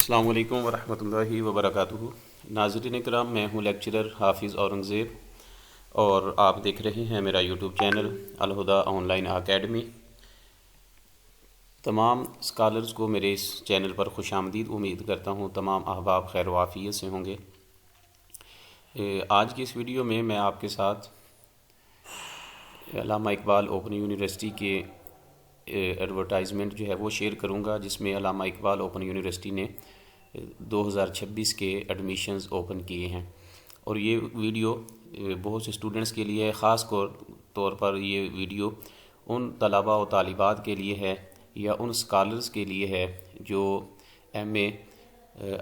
अस्सलामु अलैकुम वरहमतुल्लाहि वबरकातुहू। नाज़रीन इकराम, मैं हूँ लेक्चरर हाफिज़ औरंगज़ेब और आप देख रहे हैं मेरा यूट्यूब चैनल अल हुदा ऑनलाइन अकेडमी। तमाम स्कॉलर्स को मेरे इस चैनल पर खुशामदीद। उम्मीद करता हूँ तमाम अहबाब खैर वाफ़ियत से होंगे। आज की इस वीडियो में मैं आपके साथ अल्लामा इकबाल ओपन यूनिवर्सिटी के एडवर्टाइजमेंट जो है वो शेयर करूँगा, जिसमें अल्लामा इकबाल ओपन यूनिवर्सिटी ने 2026 के एडमिशन्स ओपन किए हैं। और ये वीडियो बहुत से स्टूडेंट्स के लिए है, ख़ास तौर पर ये वीडियो उन तलबा व तालिबात के लिए है या उन स्कॉलर्स के लिए है जो MA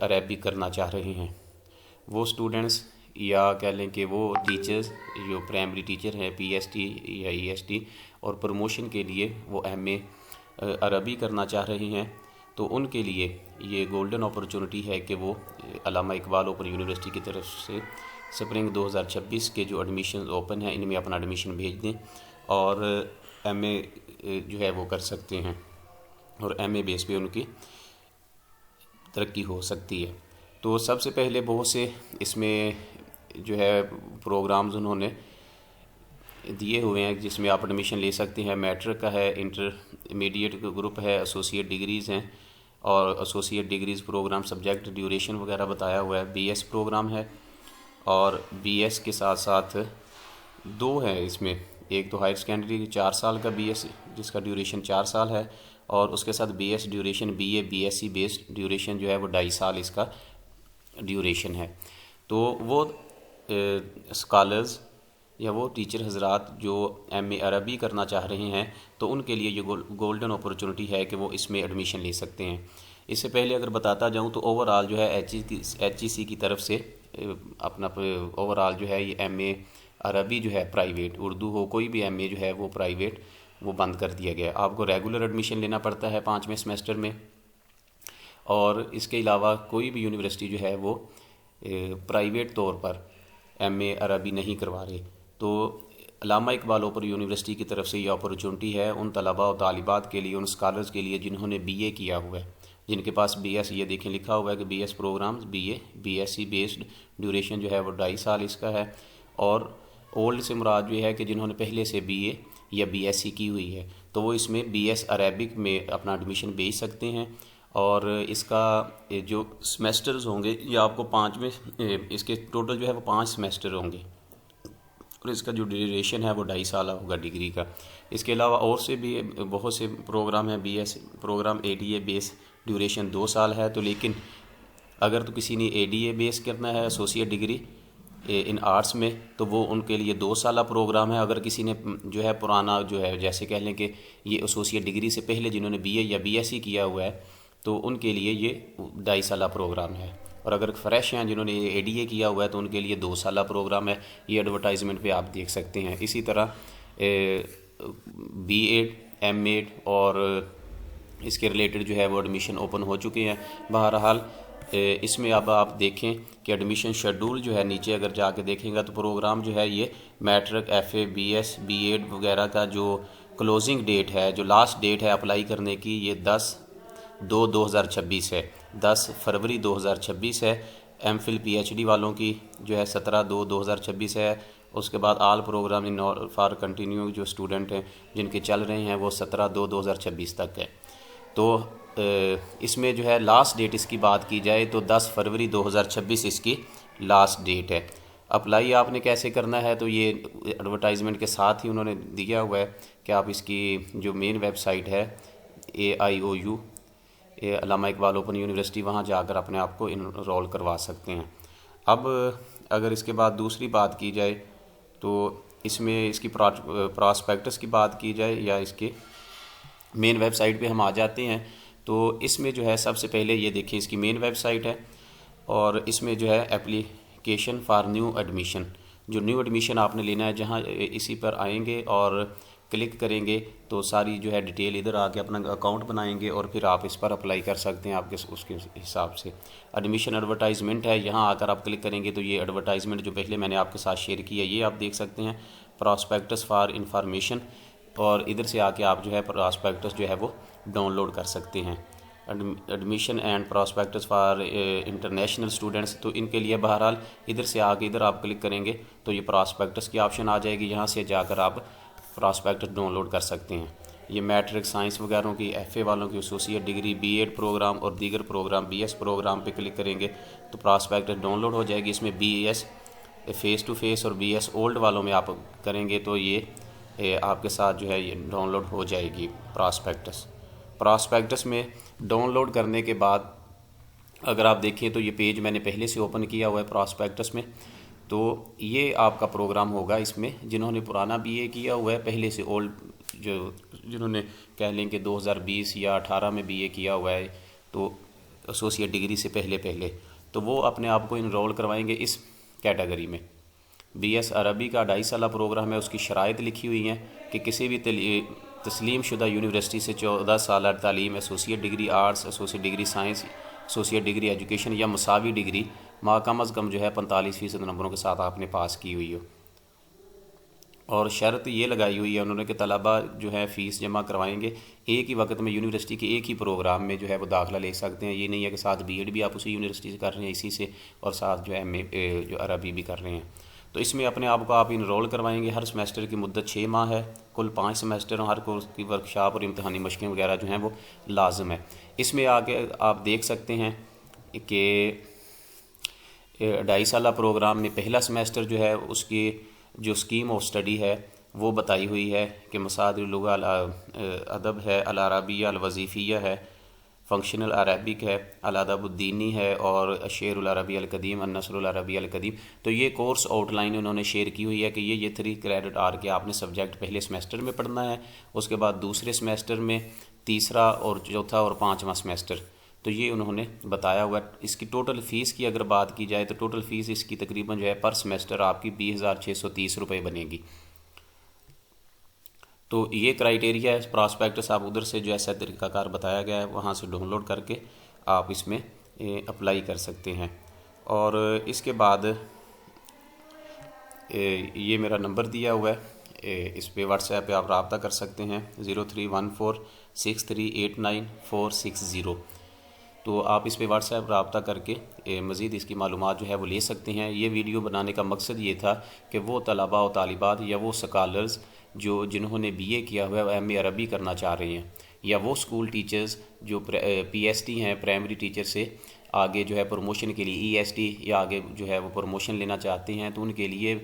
अरबी करना चाह रहे हैं। वो स्टूडेंट्स या कह लें कि वो टीचर्स जो प्राइमरी टीचर हैं PST या EST और प्रमोशन के लिए वो MA अरबी करना चाह रहे हैं, तो उनके लिए ये गोल्डन अपॉर्चुनिटी है कि वो अल्लामा इकबाल ओपन यूनिवर्सिटी की तरफ से स्प्रिंग 2026 के जो एडमिशन ओपन है इनमें अपना एडमिशन भेज दें और MA जो है वो कर सकते हैं और MA बेस पे उनकी तरक्की हो सकती है। तो सबसे पहले बहुत से इसमें जो है प्रोग्राम्स उन्होंने दिए हुए हैं जिसमें आप एडमिशन ले सकते हैं। मैट्रिक का है, इंटरमीडिएट ग्रुप है, एसोसिएट डिग्रीज़ हैं और associate degrees program subject duration वगैरह बताया हुआ है। BS प्रोग्राम है और BS के साथ साथ दो है इसमें, एक तो हायर सेकेंडरी 4 साल का BS जिसका ड्यूरेशन 4 साल है और उसके साथ BS duration BA BSc based duration जो है वो 2.5 साल इसका ड्यूरेशन है। तो वो स्कॉलर्स या वो टीचर हजरात जो MA अरबी करना चाह रहे हैं तो उनके लिए ये गोल्डन अपॉर्चुनिटी है कि वो इसमें एडमिशन ले सकते हैं। इससे पहले अगर बताता जाऊं तो ओवरऑल जो है HEC की तरफ से अपना ओवरऑल जो है ये MA अरबी जो है प्राइवेट, उर्दू हो कोई भी MA जो है वो प्राइवेट वो बंद कर दिया गया। आपको रेगुलर एडमिशन लेना पड़ता है 5वें सेमेस्टर में और इसके अलावा कोई भी यूनिवर्सिटी जो है वो प्राइवेट तौर पर MA अरबी नहीं करवा रहे। तो अल्लामा इकबाल ओपन यूनिवर्सिटी की तरफ से ये अपॉर्चुनिटी है उन तलबा और तालिबात के लिए, उन स्कॉलर्स के लिए जिन्होंने BA किया हुआ है, जिनके पास BS ये देखें लिखा हुआ है कि BS programs BA BSc based duration जो है वो 2.5 साल इसका है। और ओल्ड से मुराद ये है कि जिन्होंने पहले से BA या BSc की हुई है तो वो इसमें BS अरेबिक में अपना एडमिशन भेज सकते हैं। और इसका जो सेमेस्टर्स होंगे ये आपको 5वें इसके टोटल जो है वो 5 सेमेस्टर होंगे और इसका जो ड्यूरेशन है वो 2.5 साल होगा डिग्री का। इसके अलावा और से भी बहुत से प्रोग्राम हैं। BS program ADA base duration 2 साल है। तो लेकिन अगर तो किसी ने ADA बेस करना है एसोसिएट डिग्री इन आर्ट्स में तो वो उनके लिए 2 साल प्रोग्राम है। अगर किसी ने जो है पुराना जो है जैसे कह लें कि ये एसोसिएट डिग्री से पहले जिन्होंने BA या BSc किया हुआ है तो उनके लिए ये 2.5 साल प्रोग्राम है। और अगर फ्रेश हैं जिन्होंने ADA किया हुआ है तो उनके लिए 2 साल प्रोग्राम है। ये एडवर्टाइजमेंट पे आप देख सकते हैं। इसी तरह B.Ed M.Ed और इसके रिलेटेड जो है वो एडमिशन ओपन हो चुके हैं। बहरहाल इसमें अब आप देखें कि एडमिशन शेड्यूल जो है नीचे अगर जाके देखेंगे तो प्रोग्राम जो है ये मैट्रिक FA BS B.Ed वगैरह का जो क्लोजिंग डेट है, जो लास्ट डेट है अप्लाई करने की, ये 10/2/2026 है। 10 फरवरी 2026 है। MPhil PhD वालों की जो है 17/2/2026 है। उसके बाद आल प्रोग्राम इन फॉर कंटिन्यू जो स्टूडेंट हैं जिनके चल रहे हैं वो 17/2/2026 तक है। तो इसमें जो है लास्ट डेट इसकी बात की जाए तो 10 फरवरी 2026 इसकी लास्ट डेट है। अप्लाई आपने कैसे करना है तो ये एडवर्टाइजमेंट के साथ ही उन्होंने दिया हुआ है कि आप इसकी जो मेन वेबसाइट है AIOU अल्लामा इकबाल ओपन यूनिवर्सिटी, वहाँ जाकर अपने आप को इनरोल करवा सकते हैं। अब अगर इसके बाद दूसरी बात की जाए तो इसमें इसकी प्रॉस्पेक्टस की बात की जाए या इसके मेन वेबसाइट पे हम आ जाते हैं तो इसमें जो है सबसे पहले ये देखिए इसकी मेन वेबसाइट है और इसमें जो है एप्लीकेशन फॉर न्यू एडमिशन, जो न्यू एडमिशन आपने लेना है जहाँ इसी पर आएंगे और क्लिक करेंगे तो सारी जो है डिटेल इधर आके अपना अकाउंट बनाएंगे और फिर आप इस पर अप्लाई कर सकते हैं आपके उसके हिसाब से। एडमिशन एडवर्टाइजमेंट है, यहाँ आकर आप क्लिक करेंगे तो ये एडवर्टाइजमेंट जो पहले मैंने आपके साथ शेयर किया ये आप देख सकते हैं, प्रॉस्पेक्टस फॉर इंफॉर्मेशन, और इधर से आके आप जो है प्रॉस्पेक्टस जो है वो डाउनलोड कर सकते हैं। Admission and prospectus for international students. तो इनके लिए बहरहाल इधर से आके इधर आप क्लिक करेंगे तो ये प्रॉस्पेक्टस की ऑप्शन आ जाएगी, यहाँ से जाकर आप प्रॉस्पेक्टस डाउनलोड कर सकते हैं। ये मैट्रिक साइंस वगैरह की FA वालों की एसोसिएट डिग्री, B.Ed प्रोग्राम और दीगर प्रोग्राम, BS प्रोग्राम पे क्लिक करेंगे तो प्रॉस्पेक्टस डाउनलोड हो जाएगी। इसमें BS फेस टू फेस और BS ओल्ड वालों में आप करेंगे तो ये आपके साथ जो है ये डाउनलोड हो जाएगी प्रॉस्पेक्टस में डाउनलोड करने के बाद अगर आप देखें तो ये पेज मैंने पहले से ओपन किया हुआ है प्रॉस्पेक्टस में। तो ये आपका प्रोग्राम होगा, इसमें जिन्होंने पुराना BA किया हुआ है पहले से, ओल्ड जिन्होंने कह लें कि 2020 या 18 में BA किया हुआ है तो एसोसिएट डिग्री से पहले तो वो अपने आप को इनरोल करवाएंगे इस कैटेगरी में। BS अरबी का 2.5 साल प्रोग्राम है, उसकी शराइत लिखी हुई हैं कि किसी भी तस्लीम शुदा यूनिवर्सिटी से 14 साल तालीम, associate degree arts, associate degree science, associate degree education या मसावी डिग्री कम अज़ कम जो है 45% नंबरों के साथ आपने पास की हुई हो। और शर्त ये लगाई हुई है उन्होंने कि तलबा जो है फ़ीस जमा करवाएंगे, एक ही वक्त में यूनिवर्सिटी के एक ही प्रोग्राम में जो है वो दाखिला ले सकते हैं। ये नहीं है कि साथ B.Ed भी आप उसी यूनिवर्सिटी से कर रहे हैं इसी से और साथ जो है MA जो अरबी भी कर रहे हैं। तो इसमें अपने आप को आप इनरोल करवाएंगे। हर सेमेस्टर की मुद्दत 6 माह है, कुल 5 सेमेस्टर, हर कोर्स की वर्कशॉप और इम्तहानी मशक़ें वगैरह जो हैं वो लाजम है। इसमें आगे आप देख सकते हैं कि 2.5 साल प्रोग्राम में पहला सेमेस्टर जो है उसकी जो स्कीम ऑफ स्टडी है वो बताई हुई है कि मसादिर लुगा अदब है, अल अरबिया अल वज़ीफ़िया है, फंक्शनल अरबिक है, अल अदबुद्दीनी है और शेरुल अरबी अल कदीम, अन्नसरुल अरबी अल कदीम। तो ये कोर्स आउटलाइन उन्होंने शेयर की हुई है कि ये 3 क्रेडिट आर के आपने सब्जेक्ट पहले सेमेस्टर में पढ़ना है, उसके बाद दूसरे सेमेस्टर में, तीसरा और चौथा और 5वां सेमेस्टर। तो ये उन्होंने बताया हुआ है। इसकी टोटल फ़ीस की अगर बात की जाए तो टोटल फ़ीस इसकी तकरीबन जो है पर सेमेस्टर आपकी 20,630 रुपये बनेगी। तो ये क्राइटेरिया है। प्रॉस्पेक्टस आप उधर से जो ऐसा तरीकाकार बताया गया है वहाँ से डाउनलोड करके आप इसमें अप्लाई कर सकते हैं। और इसके बाद ये मेरा नंबर दिया हुआ है, इस पे व्हाट्सएप पे आप रब्ता कर सकते हैं 03146389,460। तो आप इस पे व्हाट्सएप रब्ता करके मज़ीद इसकी मालूमात जो है वो ले सकते हैं। ये वीडियो बनाने का मकसद ये था कि वो तलबा और तालिबात या वो स्कॉलर्स जिन्होंने BA किया हुआ है MA अरबी करना चाह रहे हैं, या वो स्कूल टीचर्स जो PST हैं, प्राइमरी टीचर से आगे जो है प्रमोशन के लिए EST या आगे जो है वो प्रमोशन लेना चाहते हैं, तो उनके लिए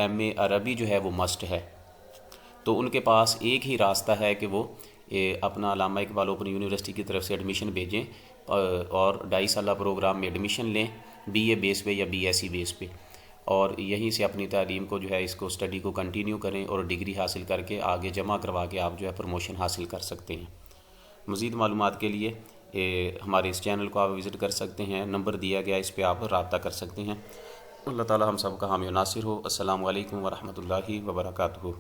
MA अरबी जो है वो मस्ट है। तो उनके पास एक ही रास्ता है कि वो अपना अल्लामा इकबाल ओपन यूनिवर्सिटी की तरफ से एडमिशन भेजें और 2.5 साल प्रोग्राम में एडमिशन लें BA बेस पे या BSc बेस पे, और यहीं से अपनी तालीम को जो है इसको स्टडी को कंटिन्यू करें और डिग्री हासिल करके आगे जमा करवा के आप जो है प्रमोशन हासिल कर सकते हैं। मज़ीद मालूमात के लिए हमारे इस चैनल को आप विज़िट कर सकते हैं, नंबर दिया गया इस पर आप रब्ता कर सकते हैं। अल्लाह ताला हम सब का हामी नासिर हो। अस्सलामु अलैकुम वरहमतुल्लाहि वबरकातुहू।